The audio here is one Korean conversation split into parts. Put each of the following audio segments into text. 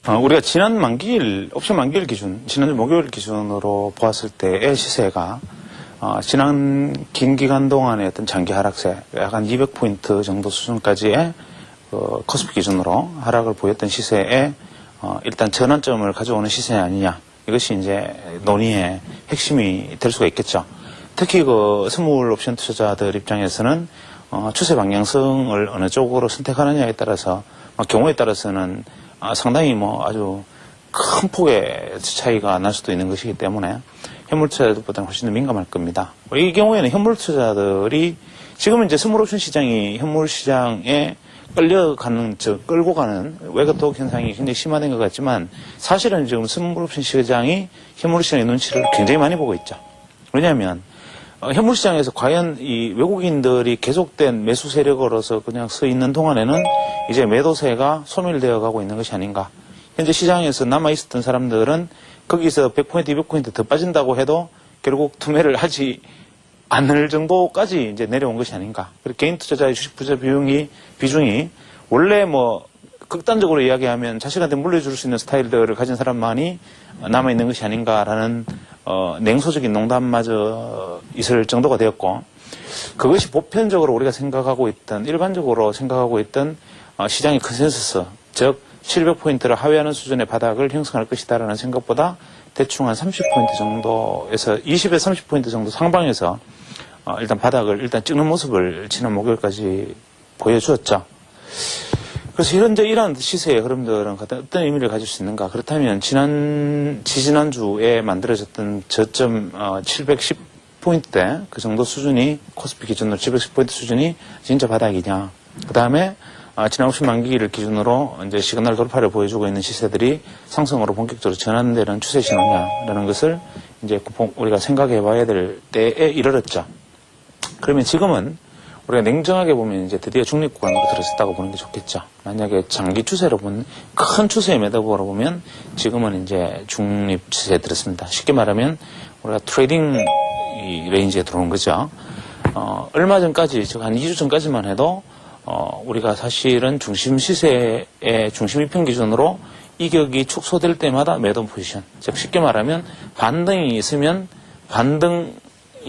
우리가 지난 만기일, 옵션 만기일 기준, 지난주 목요일 기준으로 보았을 때의 시세가, 지난 긴 기간 동안의 어떤 장기 하락세, 약 한 200포인트 정도 수준까지의, 코스피 기준으로 하락을 보였던 시세에, 일단 전환점을 가져오는 시세 아니냐. 이것이 이제 논의의 핵심이 될 수가 있겠죠. 특히 선물 옵션 투자자들 입장에서는, 추세 방향성을 어느 쪽으로 선택하느냐에 따라서, 경우에 따라서는 상당히 아주 큰 폭의 차이가 날 수도 있는 것이기 때문에 현물 투자자들보다는 훨씬 더 민감할 겁니다. 이 경우에는 현물 투자자들이 지금은 이제 선물옵션 시장이 현물 시장에 끌고 가는 외거톡 현상이 굉장히 심화된 것 같지만 사실은 지금 선물옵션 시장이 현물 시장의 눈치를 굉장히 많이 보고 있죠. 왜냐하면 현물 시장에서 과연 이 외국인들이 계속된 매수 세력으로서 그냥 서 있는 동안에는 이제 매도세가 소멸되어 가고 있는 것이 아닌가. 현재 시장에서 남아있었던 사람들은 거기서 100포인트, 200포인트 더 빠진다고 해도 결국 투매를 하지 않을 정도까지 이제 내려온 것이 아닌가. 그리고 개인 투자자의 주식 부자 비중이 원래 극단적으로 이야기하면 자식한테 물려줄 수 있는 스타일들을 가진 사람만이 남아있는 것이 아닌가라는 냉소적인 농담마저 있을 정도가 되었고 그것이 보편적으로 우리가 생각하고 있던 일반적으로 생각하고 있던 시장의 컨센서스 즉 700포인트를 하회하는 수준의 바닥을 형성할 것이다라는 생각보다 대충 한 30포인트 정도에서 20에서 30포인트 정도 상방에서 일단 바닥을 일단 찍는 모습을 지난 목요일까지 보여주었죠. 그래서 이런 시세의 흐름들은 어떤 의미를 가질 수 있는가? 그렇다면 지지난주에 만들어졌던 저점 710포인트대 그 정도 수준이 코스피 기준으로 710포인트 수준이 진짜 바닥이냐? 그 다음에 지난 옵션 만기일을 기준으로 이제 시그널 돌파를 보여주고 있는 시세들이 상승으로 본격적으로 전환되는 추세 신호냐라는 것을 이제 우리가 생각해 봐야 될 때에 이르렀죠. 그러면 지금은 우리가 냉정하게 보면 이제 드디어 중립 구간으로 들어섰다고 보는 게 좋겠죠. 만약에 장기 추세로 보면 큰 추세의 매듭으로 보면 지금은 이제 중립 추세에 들었습니다. 쉽게 말하면 우리가 트레이딩 레인지에 들어온 거죠. 얼마 전까지 즉 한 2주 전까지만 해도 우리가 사실은 중심 시세의 중심 이평 기준으로 이격이 축소될 때마다 매도 포지션. 즉 쉽게 말하면 반등이 있으면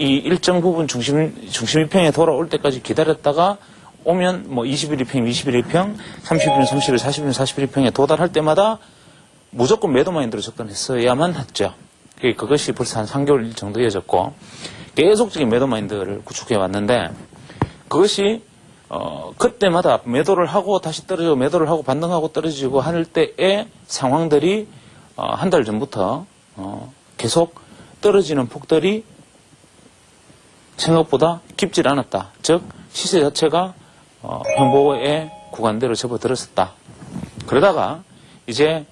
이 일정 부분 중심 이평에 돌아올 때까지 기다렸다가 오면 21 이평, 21 이평, 30일, 30일, 40일, 41 이평에 도달할 때마다 무조건 매도 마인드로 접근했어야만 했죠. 그것이 벌써 한 3개월 정도 이어졌고 계속적인 매도 마인드를 구축해 왔는데 그것이 그때마다 매도를 하고 다시 떨어지고 매도를 하고 반등하고 떨어지고 할 때의 상황들이 한 달 전부터 계속 떨어지는 폭들이 생각보다 깊질 않았다. 즉 시세 자체가 횡보의 구간대로 접어들었었다. 그러다가 이제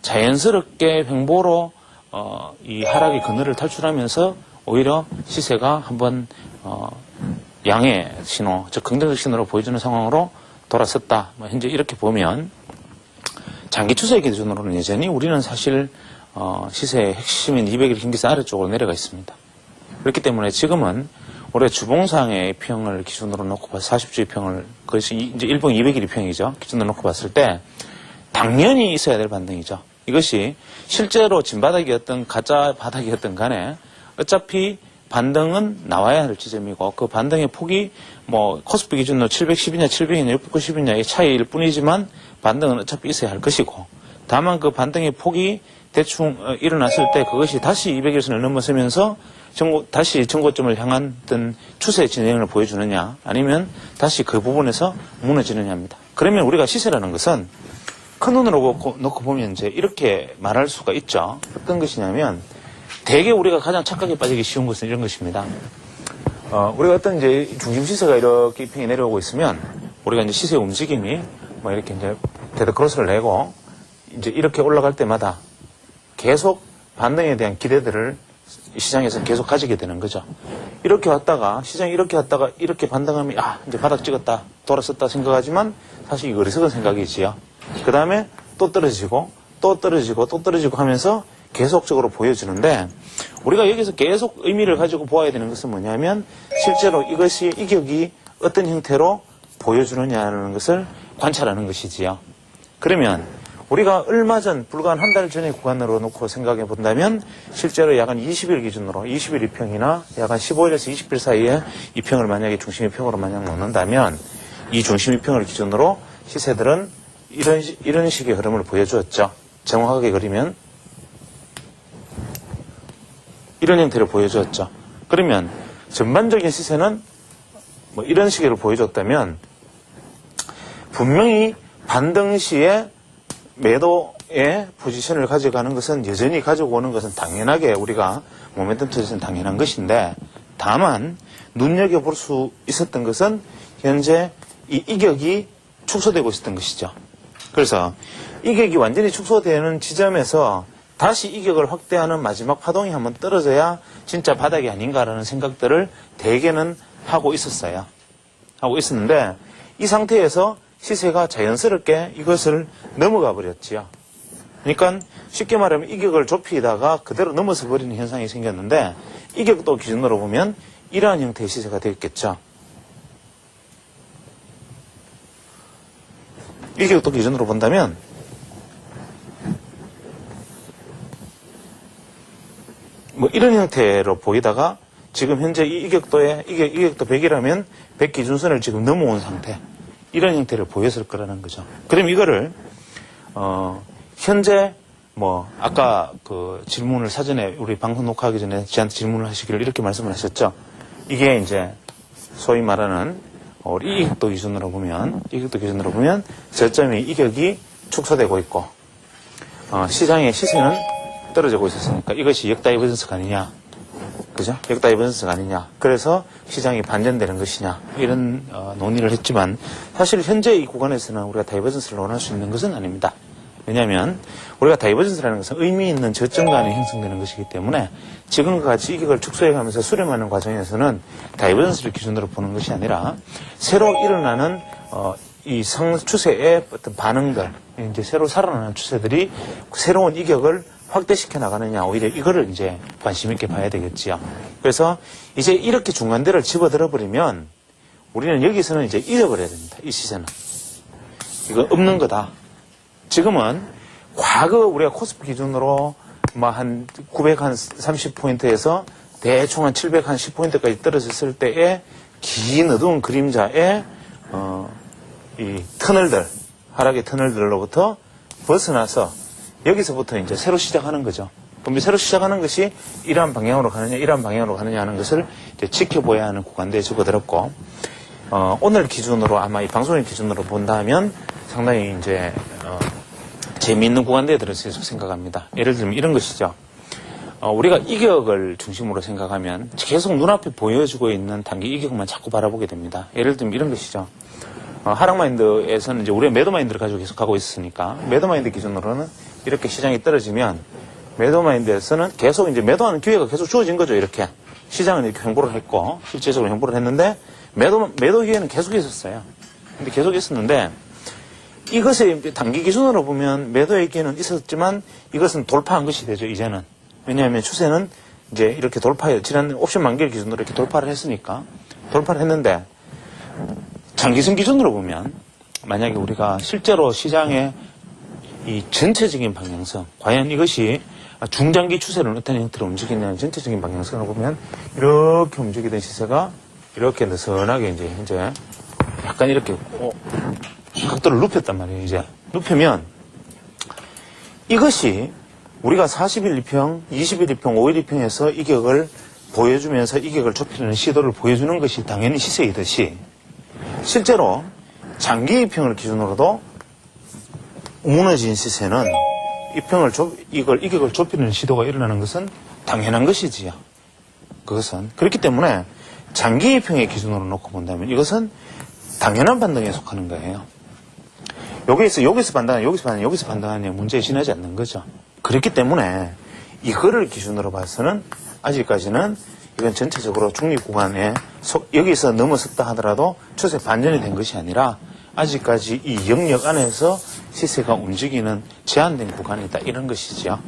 자연스럽게 횡보로 이 하락의 그늘을 탈출하면서 오히려 시세가 한번 양의 신호, 즉 긍정적 신호로 보여주는 상황으로 돌아섰다. 현재 이렇게 보면 장기 추세 기준으로는 여전히 우리는 사실 시세의 핵심인 200일 흰기선 아래쪽으로 내려가 있습니다. 그렇기 때문에 지금은 올해 주봉상의 평을 기준으로 놓고 봐서 40주 이평을 그것이 이제 일봉 200일 이평이죠. 기준으로 놓고 봤을 때 당연히 있어야 될 반등이죠. 이것이 실제로 진바닥이었던 가짜 바닥이었던 간에 어차피 반등은 나와야 할 지점이고 그 반등의 폭이 코스피 기준으로 710이냐 700이냐 690이냐의 차이일 뿐이지만 반등은 어차피 있어야 할 것이고 다만 그 반등의 폭이 대충 일어났을 때 그것이 다시 200일선을 넘어서면서 다시 정고점을 향한 어떤 추세 진행을 보여주느냐 아니면 다시 그 부분에서 무너지느냐입니다. 그러면 우리가 시세라는 것은 큰 눈으로 놓고 보면 이제 이렇게 말할 수가 있죠. 어떤 것이냐면 대개 우리가 가장 착각에 빠지기 쉬운 것은 이런 것입니다. 우리가 어떤 이제 중심 시세가 이렇게 이평이 내려오고 있으면 우리가 이제 시세의 움직임이 이렇게 이제 데드 크로스를 내고 이제 이렇게 올라갈 때마다 계속 반등에 대한 기대들을 시장에서 계속 가지게 되는 거죠. 이렇게 왔다가 시장이 이렇게 왔다가 이렇게 반등하면 이제 바닥 찍었다 돌아섰다 생각하지만 사실 이거 어리석은 생각이지요. 그 다음에 또 떨어지고 또 떨어지고 또 떨어지고 하면서 계속적으로 보여주는데 우리가 여기서 계속 의미를 가지고 보아야 되는 것은 뭐냐면 실제로 이것이 이격이 어떤 형태로 보여주느냐는 것을 관찰하는 것이지요. 그러면 우리가 얼마 전, 불과 한 달 전의 구간으로 놓고 생각해 본다면 실제로 약 한 20일 기준으로 20일 이평이나 약 한 15일에서 20일 사이에 이평을 만약에 중심 이평으로 만약 놓는다면 이 중심 이평을 기준으로 시세들은 이런 식의 흐름을 보여주었죠. 정확하게 그리면 이런 형태를 보여주었죠. 그러면 전반적인 시세는 뭐 이런 식으로 보여줬다면 분명히 반등 시에 매도의 포지션을 가져가는 것은 여전히 가지고 오는 것은 당연하게 우리가 모멘텀 투자에서는 당연한 것인데 다만 눈여겨볼 수 있었던 것은 현재 이 이격이 축소되고 있었던 것이죠. 그래서 이격이 완전히 축소되는 지점에서 다시 이격을 확대하는 마지막 파동이 한번 떨어져야 진짜 바닥이 아닌가라는 생각들을 대개는 하고 있었어요. 하고 있었는데 이 상태에서 시세가 자연스럽게 이것을 넘어가 버렸지요. 그러니까 쉽게 말하면 이격을 좁히다가 그대로 넘어서 버리는 현상이 생겼는데 이격도 기준으로 보면 이러한 형태의 시세가 되겠죠. 이격도 기준으로 본다면 뭐 이런 형태로 보이다가 지금 현재 이 이격도에 이격도 100이라면 100 기준선을 지금 넘어온 상태. 이런 형태를 보였을 거라는 거죠. 그럼 이거를 현재 뭐 아까 그 질문을 사전에 우리 방송 녹화하기 전에 저한테 질문을 하시기를 이렇게 말씀을 하셨죠. 이게 이제 소위 말하는 우리 이격도 기준으로 보면 저점의 이격이 축소되고 있고 시장의 시세는 떨어지고 있었으니까 이것이 역다이버전스가 아니냐. 그죠? 역다이버전스가 아니냐. 그래서 시장이 반전되는 것이냐. 이런 논의를 했지만 사실 현재 이 구간에서는 우리가 다이버전스를 논할 수 있는 것은 아닙니다. 왜냐하면 우리가 다이버전스라는 것은 의미 있는 저점 간에 형성되는 것이기 때문에 지금과 같이 이격을 축소해가면서 수렴하는 과정에서는 다이버전스를 기준으로 보는 것이 아니라 새로 일어나는 이 추세의 어떤 반응들, 이제 새로 살아나는 추세들이 새로운 이격을 확대시켜 나가느냐, 오히려 이거를 이제 관심 있게 봐야 되겠지요. 그래서 이제 이렇게 중간대를 집어들어 버리면 우리는 여기서는 이제 잃어버려야 됩니다. 이 시세는. 이거 없는 거다. 지금은 과거 우리가 코스피 기준으로 뭐 한 930포인트에서 대충 한 710포인트까지 떨어졌을 때의 긴 어두운 그림자의 이 터널들, 하락의 터널들로부터 벗어나서 여기서부터 이제 새로 시작하는 거죠. 그럼 새로 시작하는 것이 이러한 방향으로 가느냐, 이러한 방향으로 가느냐 하는 것을 이제 지켜봐야 하는 구간대에 접어들었고, 오늘 기준으로 아마 이 방송의 기준으로 본다면 상당히 이제, 재미있는 구간대에 들었을 수 생각합니다. 예를 들면 이런 것이죠. 우리가 이격을 중심으로 생각하면 계속 눈앞에 보여지고 있는 단기 이격만 자꾸 바라보게 됩니다. 예를 들면 이런 것이죠. 하락 마인드에서는 이제 우리가 매도 마인드를 가지고 계속 가고 있으니까 매도 마인드 기준으로는 이렇게 시장이 떨어지면 매도 마인드에서는 계속 이제 매도하는 기회가 계속 주어진 거죠. 이렇게 시장은 이렇게 홍보를 했고 실제적으로 홍보를 했는데 매도 기회는 계속 있었어요. 근데 계속 있었는데 이것의 단기 기준으로 보면 매도의 기회는 있었지만 이것은 돌파한 것이 되죠. 이제는 왜냐하면 추세는 이제 이렇게 지난 옵션 만기일 기준으로 이렇게 돌파를 했으니까 돌파를 했는데 장기선 기준으로 보면 만약에 우리가 실제로 시장의 이 전체적인 방향성, 과연 이것이 중장기 추세를 어떤 형태로 움직이냐는 전체적인 방향성을 보면 이렇게 움직이던 시세가 이렇게 느슨하게 이제 현재 약간 이렇게 각도를 눕혔단 말이에요. 이제 눕히면 이것이 우리가 40일 이평, 20일 이평, 5일 이평에서 이격을 보여주면서 이격을 좁히는 시도를 보여주는 것이 당연히 시세이듯이 실제로 장기 이평을 기준으로도 무너진 시세는 이격을 좁히는 시도가 일어나는 것은 당연한 것이지요. 그것은. 그렇기 때문에 장기 이평의 기준으로 놓고 본다면 이것은 당연한 반등에 속하는 거예요. 여기서 판단하냐 문제에 지나지 않는 거죠. 그렇기 때문에 이거를 기준으로 봐서는 아직까지는 이건 전체적으로 중립 구간에 여기서 넘어섰다 하더라도 추세 반전이 된 것이 아니라 아직까지 이 영역 안에서 시세가 움직이는 제한된 구간이다 이런 것이지요.